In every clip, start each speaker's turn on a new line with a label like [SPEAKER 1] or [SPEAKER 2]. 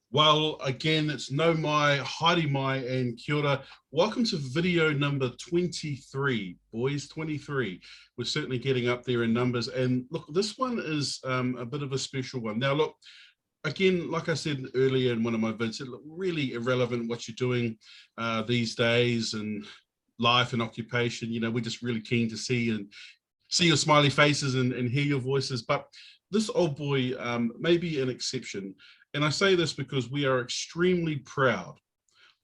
[SPEAKER 1] Well, again, it's no mai, haere mai, and kia ora. Welcome to video number 23, boys, 23. We're certainly getting up there in numbers. And look, this one is a bit of a special one. Now, look, again, like I said earlier in one of my vids, it look really irrelevant what you're doing these days and life and occupation. You know, we're just really keen to see your smiley faces and hear your voices. But this old boy may be an exception. And I say this because we are extremely proud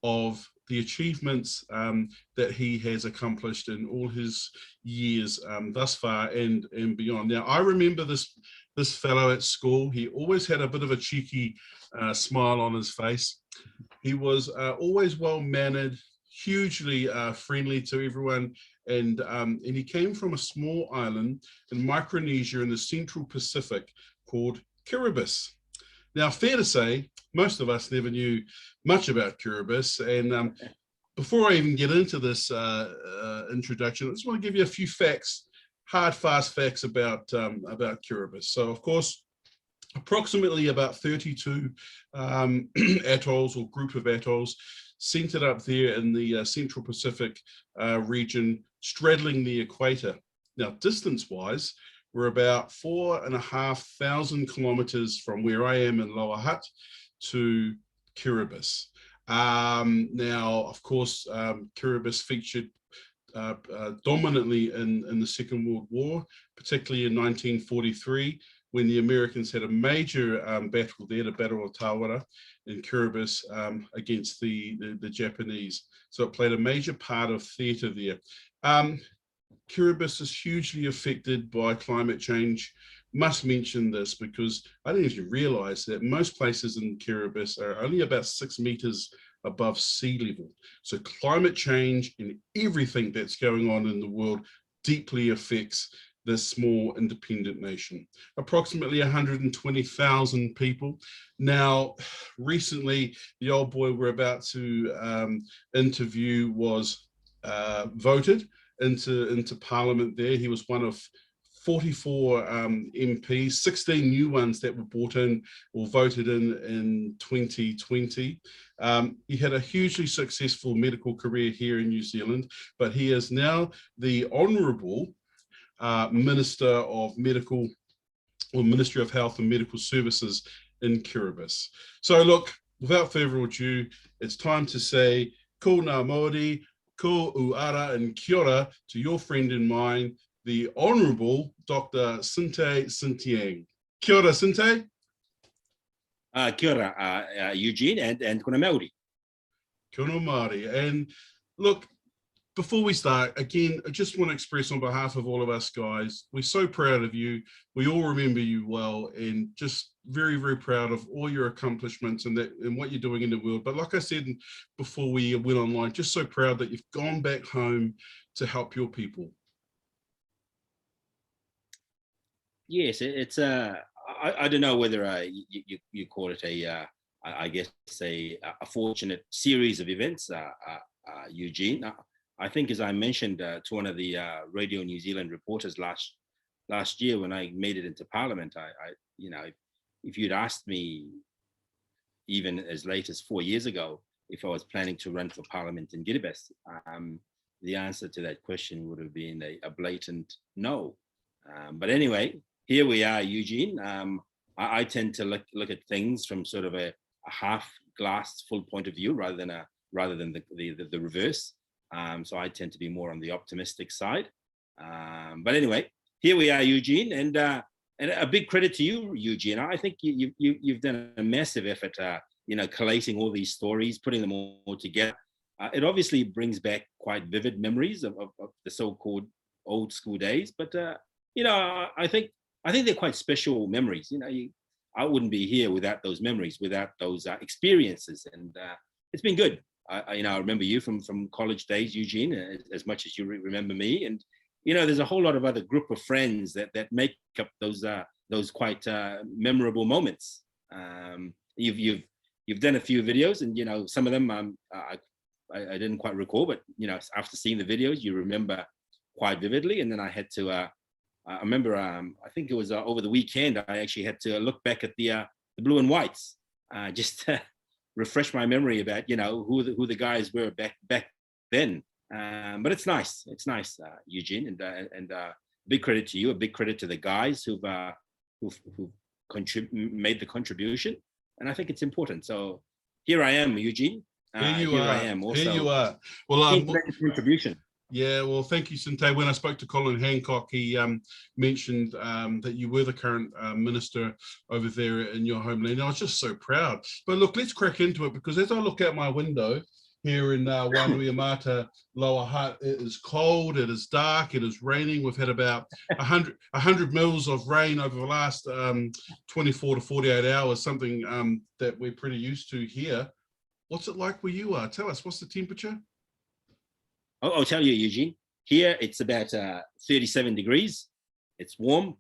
[SPEAKER 1] of the achievements that he has accomplished in all his years thus far and beyond. Now, I remember this fellow at school. He always had a bit of a cheeky smile on his face. He was always well-mannered, hugely friendly to everyone, and he came from a small island in Micronesia in the Central Pacific called Kiribati. Now, fair to say, most of us never knew much about Kiribati, and before I even get into this introduction, I just want to give you a few facts, hard, fast facts about Kiribati. So, of course, approximately about 32 atolls or group of atolls centered up there in the Central Pacific region, straddling the equator. Now, distance-wise, we're about 4,500 kilometers from where I am in Lower Hutt to Kiribati. Now, of course, Kiribati featured dominantly in the Second World War, particularly in 1943, when the Americans had a major battle there, the Battle of Tawara in Kiribati against the Japanese. So it played a major part of theatre there. Kiribati is hugely affected by climate change. Must mention this because I didn't even realize that most places in Kiribati are only about 6 meters above sea level. So climate change and everything that's going on in the world deeply affects this small independent nation. Approximately 120,000 people. Now, recently, the old boy we're about to interview was voted into Parliament there. He was one of 44 MPs, 16 new ones that were brought in or voted in 2020. He had a hugely successful medical career here in New Zealand, but he is now the Honourable Minister of Medical or Ministry of Health and Medical Services in Kiribati. So look, without further ado, it's time to say ko ngā Māori, ko uara and kia ora to your friend and mine, the Honourable Dr. Tinte Itinteang. Kia ora, Tinte.
[SPEAKER 2] Kia ora, Eugene, and kuna Māori.
[SPEAKER 1] Kia ora, Māori. And look, before we start, again, I just want to express on behalf of all of us guys, we're so proud of you. We all remember you well and just very, very proud of all your accomplishments and what you're doing in the world. But like I said before we went online, just so proud that you've gone back home to help your people.
[SPEAKER 2] Yes, it's I don't know whether you call it I guess a fortunate series of events, Eugene. I think, as I mentioned to one of the Radio New Zealand reporters last year when I made it into Parliament, you know, if you'd asked me even as late as 4 years ago if I was planning to run for Parliament in Kiribati, the answer to that question would have been a blatant no. But anyway, here we are, Eugene. I tend to look at things from sort of a half glass full point of view rather than the reverse. So I tend to be more on the optimistic side. But anyway, here we are, Eugene, and a big credit to you, Eugene. I think you've done a massive effort, collating all these stories, putting them all together. It obviously brings back quite vivid memories of the so-called old school days. But I think they're quite special memories. I wouldn't be here without those memories, without those experiences, and it's been good. I remember you from college days, Eugene, as much as you remember me. And, there's a whole lot of other group of friends that make up those quite memorable moments. You've done a few videos, and, some of them I didn't quite recall, but, after seeing the videos, you remember quite vividly. And then I had to, I remember, I think it was over the weekend, I actually had to look back at the blue and whites, just refresh my memory about, who the guys were back then. But it's nice. It's nice, Eugene, and big credit to you. A big credit to the guys who've made the contribution, and I think it's important. So here I am, Eugene.
[SPEAKER 1] Here
[SPEAKER 2] I am also.
[SPEAKER 1] Here you are. Well,
[SPEAKER 2] contribution.
[SPEAKER 1] Yeah, well, thank you, Tinte. When I spoke to Colin Hancock, he mentioned that you were the current minister over there in your homeland. I was just so proud. But look, let's crack into it, because as I look out my window here in Wainuiamata, Lower Hutt, it is cold, it is dark, it is raining. We've had about 100 mils of rain over the last 24 to 48 hours, something that we're pretty used to here. What's it like where you are? Tell us, what's the temperature?
[SPEAKER 2] I'll tell you, Eugene. Here it's about 37 degrees. It's warm.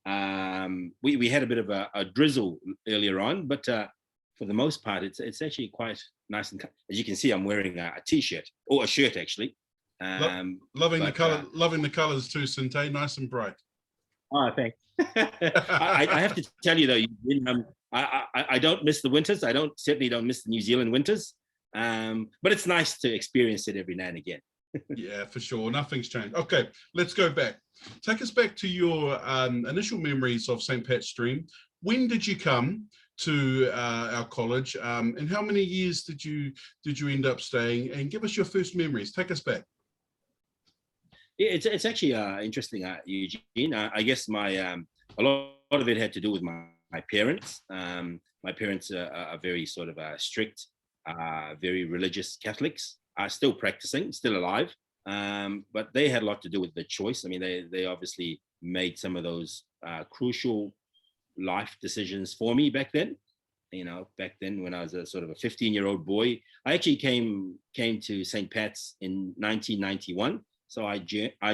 [SPEAKER 2] We had a bit of a drizzle earlier on, but for the most part, it's actually quite nice. And as you can see, I'm wearing a t-shirt, or a shirt actually.
[SPEAKER 1] Loving the colors too, Tinte. Nice and bright.
[SPEAKER 2] Oh, thanks. I have to tell you though, Eugene, I don't miss the winters. I certainly don't miss the New Zealand winters. But it's nice to experience it every now and again.
[SPEAKER 1] Yeah, for sure. Nothing's changed. Okay, let's go back. Take us back to your initial memories of St. Pat's Stream. When did you come to our college, and how many years did you end up staying? And give us your first memories. Take us back.
[SPEAKER 2] Yeah, it's actually interesting, Eugene. I guess a lot of it had to do with my parents. My parents are very sort of strict, very religious Catholics. Are still practicing, still alive, but they had a lot to do with the choice. I mean, they obviously made some of those crucial life decisions for me back then. Back then when I was a sort of a 15-year-old boy, I actually came to St. Pat's in 1991. So I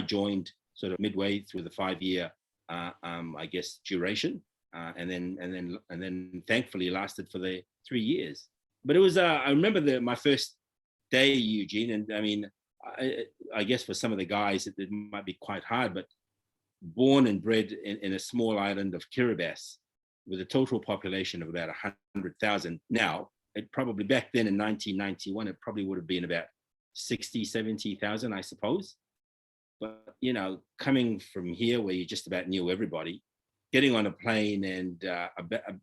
[SPEAKER 2] joined sort of midway through the 5-year, I guess, duration, and then thankfully lasted for the 3 years. But it was I remember my first day, Eugene, and I mean, I guess for some of the guys it might be quite hard, but born and bred in a small island of Kiribati with a total population of about 100,000. Now, it probably back then in 1991, it probably would have been about 60, 70,000, I suppose. But, coming from here where you just about knew everybody, getting on a plane and,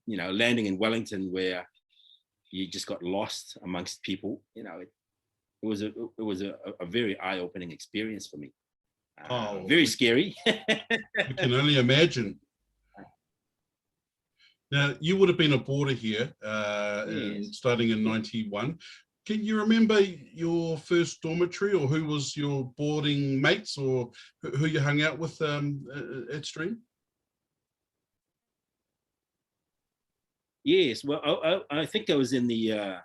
[SPEAKER 2] landing in Wellington where you just got lost amongst people, it was a very eye-opening experience for me. Very scary.
[SPEAKER 1] You can only imagine. Now, you would have been a boarder here,
[SPEAKER 2] Yes.
[SPEAKER 1] starting in 91. Can you remember your first dormitory, or who was your boarding mates, or who you hung out with at Stream?
[SPEAKER 2] Yes, well, I think I was in the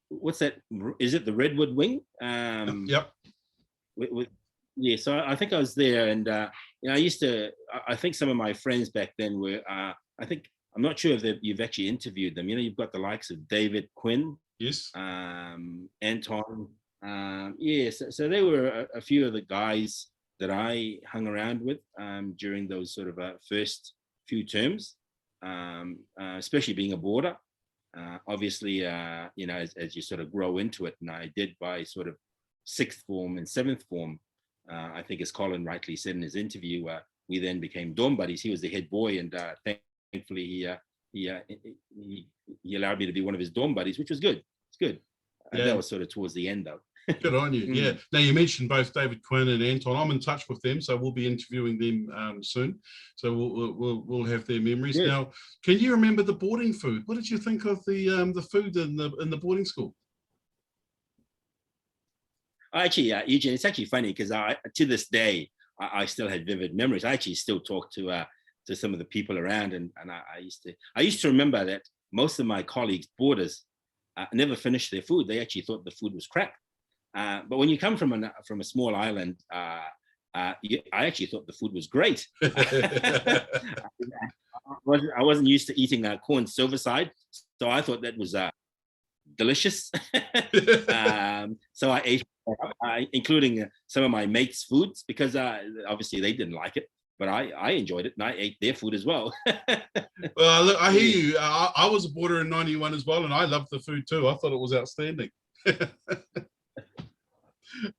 [SPEAKER 2] what's that? Is it the Redwood Wing?
[SPEAKER 1] Yep.
[SPEAKER 2] Yeah, so I think I was there, and I used to. I think some of my friends back then were. I'm not sure if you've actually interviewed them. You've got the likes of David Quinn.
[SPEAKER 1] Yes.
[SPEAKER 2] Anton. Yes, so they were a few of the guys that I hung around with during those sort of first few terms, especially being a boarder. Obviously, as you sort of grow into it, and I did by sort of 6th form and 7th form, I think as Colin rightly said in his interview, we then became dorm buddies. He was the head boy, and thankfully he allowed me to be one of his dorm buddies, which was good. It's good.
[SPEAKER 1] Yeah.
[SPEAKER 2] That was sort of towards the end, though.
[SPEAKER 1] Good on you. Yeah. Now, you mentioned both David Quinn and Anton. I'm in touch with them, so we'll be interviewing them soon. So we'll have their memories. Yes. Now, can you remember the boarding food? What did you think of the food in the boarding school?
[SPEAKER 2] Actually, Eugene, it's actually funny because to this day I still had vivid memories. I actually still talk to some of the people around, and I used to remember that most of my colleagues, boarders, never finished their food. They actually thought the food was crap. But when you come from a small island, I actually thought the food was great. I wasn't used to eating corn silverside, so I thought that was delicious. So I ate, including some of my mates' foods, because obviously they didn't like it. but I enjoyed it, and I ate their food as well.
[SPEAKER 1] Well, look, I hear
[SPEAKER 2] Yeah.
[SPEAKER 1] you. I was a boarder in '91 as well, and I loved the food too. I thought it was outstanding.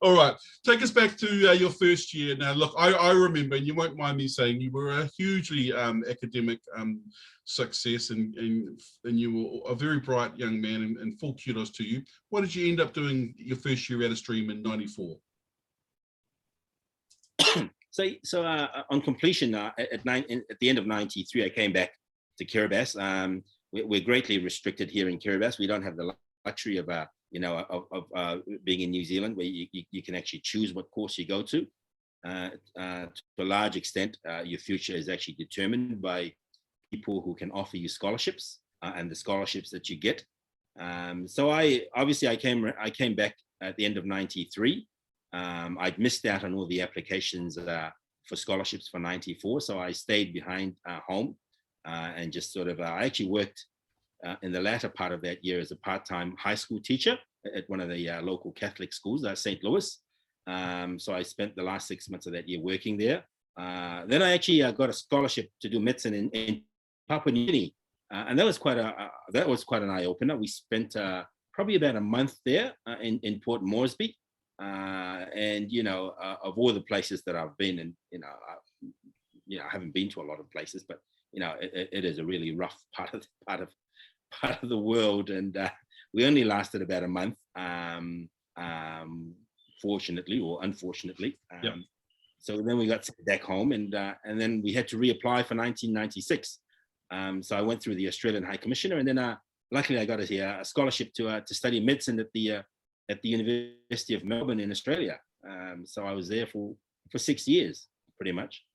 [SPEAKER 1] All right, take us back to your first year. Now, look, I remember, and you won't mind me saying, you were a hugely academic success, and you were a very bright young man, and full kudos to you. What did you end up doing your first year out of stream in '94?
[SPEAKER 2] So on completion, at the end of '93, I came back to Kiribati. We're greatly restricted here in Kiribati. We don't have the luxury of being in New Zealand, where you can actually choose what course you go to. To a large extent, your future is actually determined by people who can offer you scholarships, and the scholarships that you get. So I came back at the end of '93. I'd missed out on all the applications for scholarships for '94, so I stayed behind home, and just sort of I actually worked in the latter part of that year as a part-time high school teacher at one of the local Catholic schools, St. Louis. So I spent the last 6 months of that year working there. Then I actually got a scholarship to do medicine in Papua New Guinea, and that was quite an eye opener. We spent probably about a month there in Port Moresby, and of all the places that I've been, and I haven't been to a lot of places, but it is a really rough part of the world, and we only lasted about a month, fortunately or unfortunately.
[SPEAKER 1] Yep.
[SPEAKER 2] So then we got sent back home, and then we had to reapply for 1996. So I went through the Australian High Commissioner, and then luckily I got a scholarship to study medicine at the University of Melbourne in Australia. So I was there for 6 years, pretty much.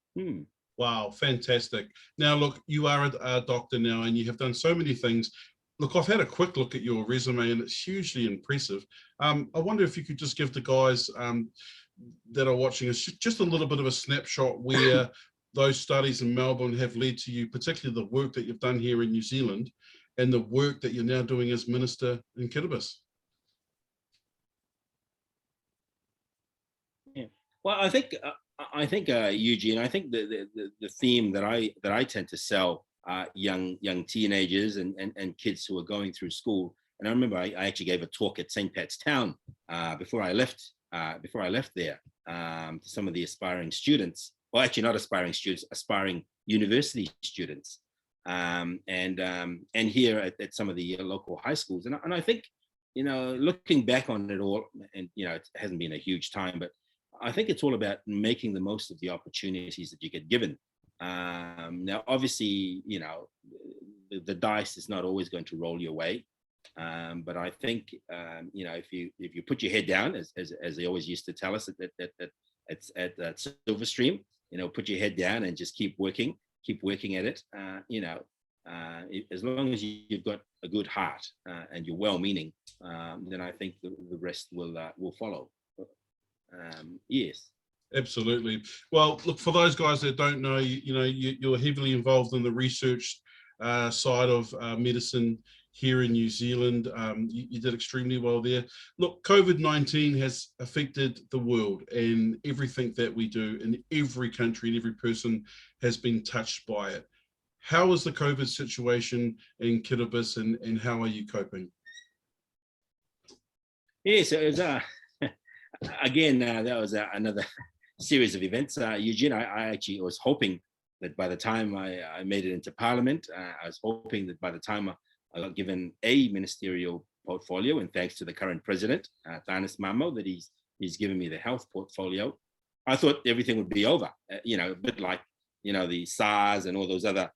[SPEAKER 1] Wow, fantastic. Now, look, you are a doctor now, and you have done so many things. Look, I've had a quick look at your resume, and it's hugely impressive. I wonder if you could just give the guys that are watching us just a little bit of a snapshot where those studies in Melbourne have led to you, particularly the work that you've done here in New Zealand and the work that you're now doing as Minister in Kiribati.
[SPEAKER 2] Yeah. Well, I think Eugene, I think the theme that I tend to sell young teenagers and kids who are going through school. And I remember I actually gave a talk at St. Pat's Town before I left there, to some of the aspiring students. Well, actually not aspiring students, aspiring university students, and here at some of the local high schools. And I think, looking back on it all, and it hasn't been a huge time, but I think it's all about making the most of the opportunities that you get given. Now, obviously, the dice is not always going to roll your way, but I think if you put your head down, as they always used to tell us at Silverstream, put your head down and just keep working at it. As long as you've got a good heart and you're well-meaning, then I think the rest will follow. Yes.
[SPEAKER 1] Absolutely. Well, look, for those guys that don't know, you're heavily involved in the research side of medicine here in New Zealand. You did extremely well there. Look, COVID-19 has affected the world, and everything that we do in every country and every person has been touched by it. How is the COVID situation in Kiribati, and how are you coping?
[SPEAKER 2] Yes, it was again, that was another series of events. Eugene, I actually was hoping that by the time I made it into Parliament, I was hoping that by the time I got given a ministerial portfolio, and thanks to the current president, Thanis Mamo, that he's given me the health portfolio, I thought everything would be over. A bit like the SARS and all those other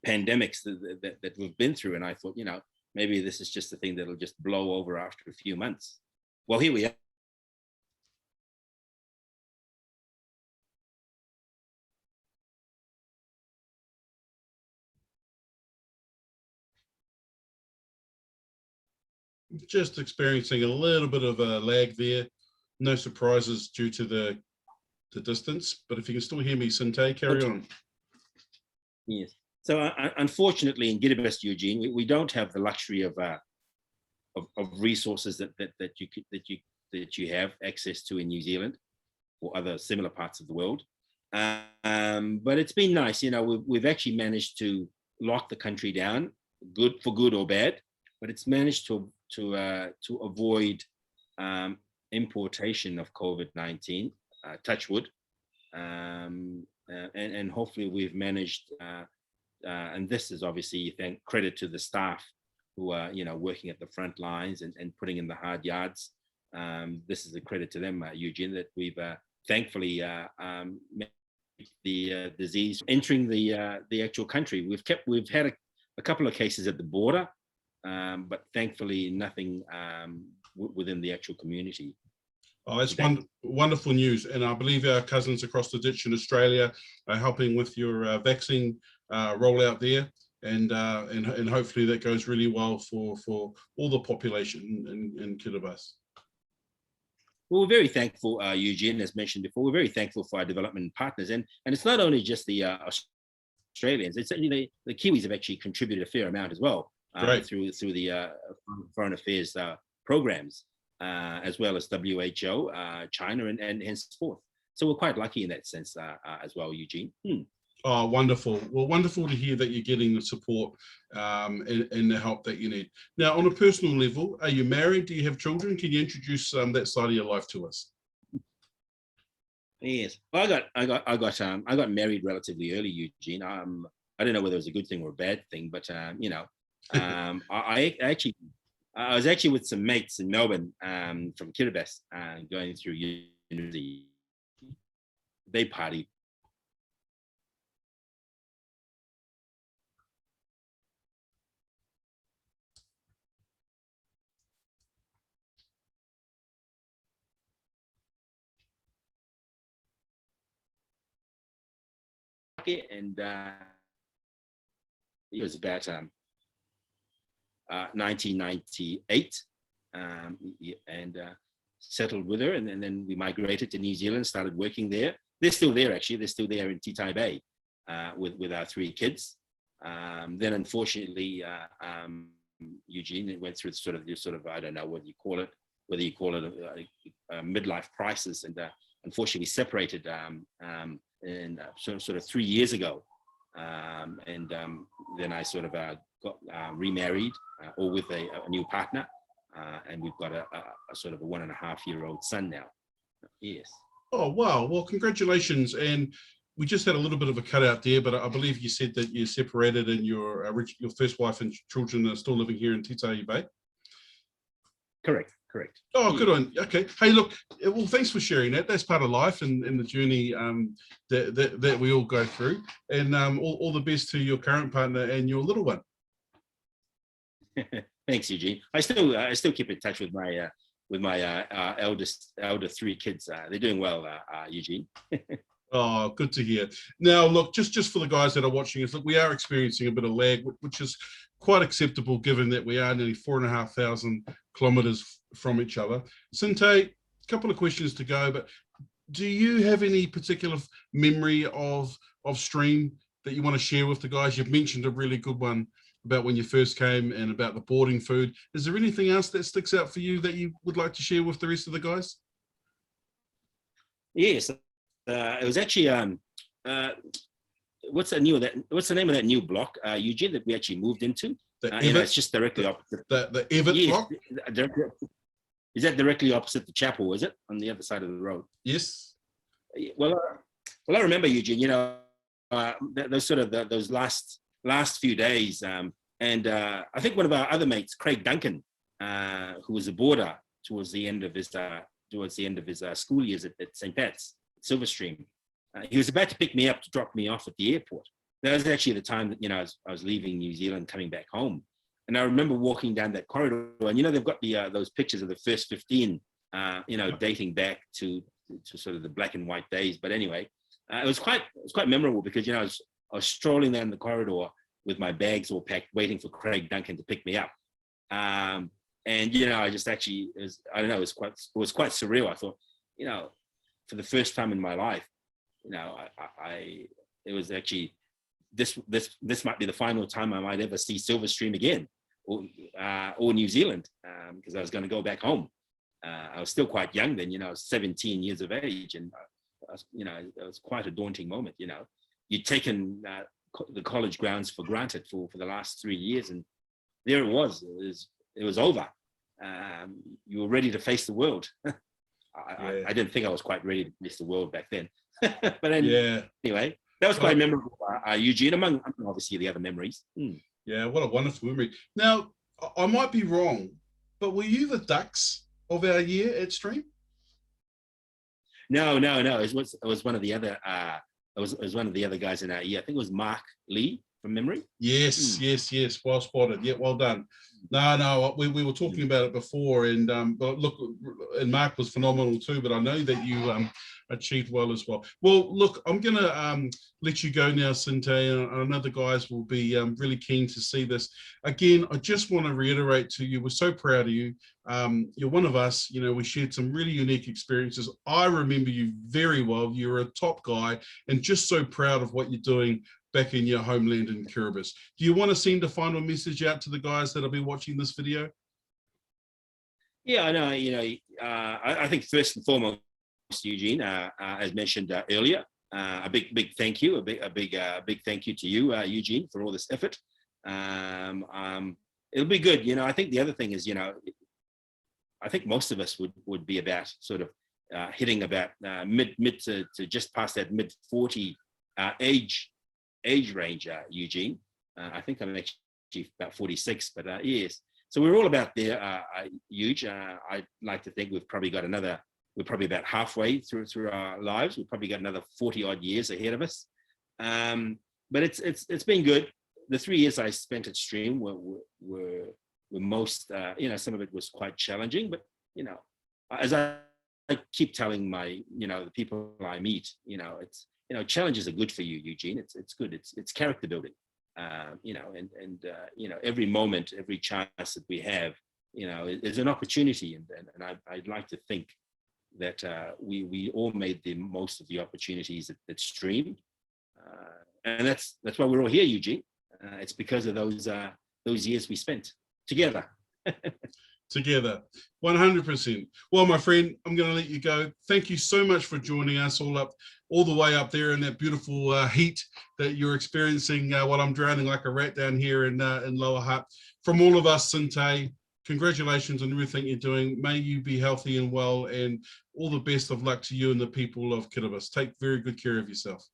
[SPEAKER 2] pandemics that we've been through, and I thought maybe this is just a thing that'll just blow over after a few months. Well, here we are.
[SPEAKER 1] Just experiencing a little bit of a lag there. No surprises due to the distance, but if you can still hear me, Tinte, carry on.
[SPEAKER 2] Yes. So unfortunately, in Kiribati, Eugene, we don't have the luxury of resources that you have access to in New Zealand or other similar parts of the world. But it's been nice. We've actually managed to lock the country down, good or bad. But it's managed to avoid importation of COVID-19. Touch wood, and hopefully we've managed. And this is obviously thank credit to the staff who are working at the front lines and putting in the hard yards. This is a credit to them, Eugene, that we've thankfully made the disease entering the actual country. We've had a couple of cases at the border, but thankfully nothing within the actual community.
[SPEAKER 1] Oh, that's wonderful news. And I believe our cousins across the ditch in Australia are helping with your vaccine rollout there. And hopefully that goes really well for all the population in Kiribati.
[SPEAKER 2] Well, we're very thankful, Eugene, as mentioned before. We're very thankful for our development partners. And it's not only just the Australians, it's the Kiwis have actually contributed a fair amount as well through the foreign affairs programs. As well as WHO, China, and henceforth. So we're quite lucky in that sense as well, Eugene.
[SPEAKER 1] Oh, wonderful. Well, wonderful to hear that you're getting the support and the help that you need. Now, on a personal level, are you married? Do you have children? Can you introduce that side of your life to us?
[SPEAKER 2] Yes, well, I got married relatively early, Eugene. I don't know whether it was a good thing or a bad thing, but I was actually with some mates in Melbourne from Kiribati going through university. They party. And it was about 1998, and settled with her, and then we migrated to New Zealand, started working there. They're still there, actually. They're still there in Tite Bay with our 3 kids. Then, unfortunately, Eugene, it went through sort of I don't know whether you call it a midlife crisis, and unfortunately, we separated in sort of 3 years ago, and then I sort of got remarried, or with a new partner, and we've got a sort of a 1.5-year-old son now. Yes.
[SPEAKER 1] Oh, wow. Well, congratulations. And we just had a little bit of a cutout there, but I believe you said that you separated and your first wife and children are still living here in Tite Bay.
[SPEAKER 2] Correct.
[SPEAKER 1] Oh, good on. Okay. Hey, look, well, thanks for sharing that. That's part of life and the journey that we all go through. And all the best to your current partner and your little one.
[SPEAKER 2] Thanks, Eugene. I still keep in touch with my elder 3 kids. They're doing well, Eugene.
[SPEAKER 1] Oh, good to hear. Now, look, just for the guys that are watching us, look, we are experiencing a bit of lag, which is quite acceptable given that we are nearly 4,500 kilometers from each other. Tinte, a couple of questions to go, but do you have any particular memory of Stream that you want to share with the guys? You've mentioned a really good one about when you first came and about the boarding food. Is there anything else that sticks out for you that you would like to share with the rest of the guys?
[SPEAKER 2] Yes, it was actually what's the name of that new block, Eugene, that we actually moved into? It's just directly opposite.
[SPEAKER 1] The Everett block?
[SPEAKER 2] Is that directly opposite the chapel, is it? On the other side of the road?
[SPEAKER 1] Yes.
[SPEAKER 2] Well, I remember, Eugene, those last few days, and I think one of our other mates, Craig Duncan, who was a boarder towards the end of his school years at St. Pat's, Silverstream, he was about to pick me up to drop me off at the airport. That was actually the time that I was leaving New Zealand, coming back home, and I remember walking down that corridor, and they've got those pictures of the first 15, dating back to sort of the black and white days. But anyway, it was quite memorable because I was strolling down the corridor with my bags all packed, waiting for Craig Duncan to pick me up. And I just actually, it was quite surreal. I thought, for the first time in my life, it was actually this might be the final time I might ever see Silverstream again, or New Zealand, because I was going to go back home. I was still quite young then, I was 17 years of age, and it was quite a daunting moment. You'd taken the college grounds for granted for the last 3 years, and there it was. It was over. You were ready to face the world. I didn't think I was quite ready to face the world back then. But anyway, that was quite memorable, Eugene, among obviously the other memories.
[SPEAKER 1] Yeah, what a wonderful memory. Now, I might be wrong, but were you the Ducks of our year at Stream?
[SPEAKER 2] No. It was one of the other. It was one of the other guys in our year. I think it was Mark Lee from memory.
[SPEAKER 1] Yes. Well spotted. Yeah, well done. No, we were talking about it before, and but look, and Mark was phenomenal too. But I know that you achieved well as well. Well, look, I'm gonna let you go now, Tinte, and I know the guys will be really keen to see this. Again, I just want to reiterate to you, we're so proud of you. You're one of us. We shared some really unique experiences. I remember you very well. You're a top guy, and just so proud of what you're doing back in your homeland in Kiribati. Do you want to send a final message out to the guys that'll be watching this video?
[SPEAKER 2] Yeah, I know. I think first and foremost, Eugene, as mentioned earlier, a big thank you, a big thank you to you, Eugene, for all this effort. It'll be good. I think the other thing is, I think most of us would be about sort of hitting about mid to just past that mid 40 age range, Eugene. I think I'm actually about 46, but yes. So we're all about there, huge. I'd like to think we're probably about halfway through our lives. We've probably got another 40 odd years ahead of us. But it's been good. The 3 years I spent at Stream were most, some of it was quite challenging, but, as I keep telling the people I meet, challenges are good for you, Eugene. It's good. It's character building, every moment, every chance that we have, is an opportunity. And I'd like to think that we all made the most of the opportunities at Stream. And that's why we're all here, Eugene. It's because of those years we spent together.
[SPEAKER 1] Together, 100%. Well, my friend, I'm going to let you go. Thank you so much for joining us all the way up there in that beautiful heat that you're experiencing while I'm drowning like a rat down here in Lower Hutt. From all of us, Tinte, congratulations on everything you're doing. May you be healthy and well, and all the best of luck to you and the people of Kiribati. Take very good care of yourself.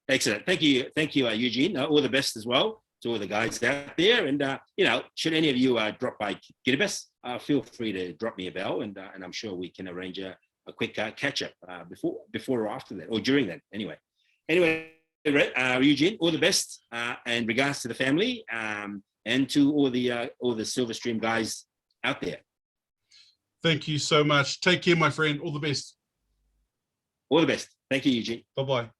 [SPEAKER 2] Excellent. Thank you, Eugene. All the best as well to all the guys out there. And, should any of you drop by Kiribati, feel free to drop me a bell, and I'm sure we can arrange a quick catch up before or after that, or during that. Anyway, Eugene, all the best, and regards to the family, and to all the Silver Stream guys out there.
[SPEAKER 1] Thank you so much. Take care, my friend. All the best.
[SPEAKER 2] All the best. Thank you, Eugene.
[SPEAKER 1] Bye-bye.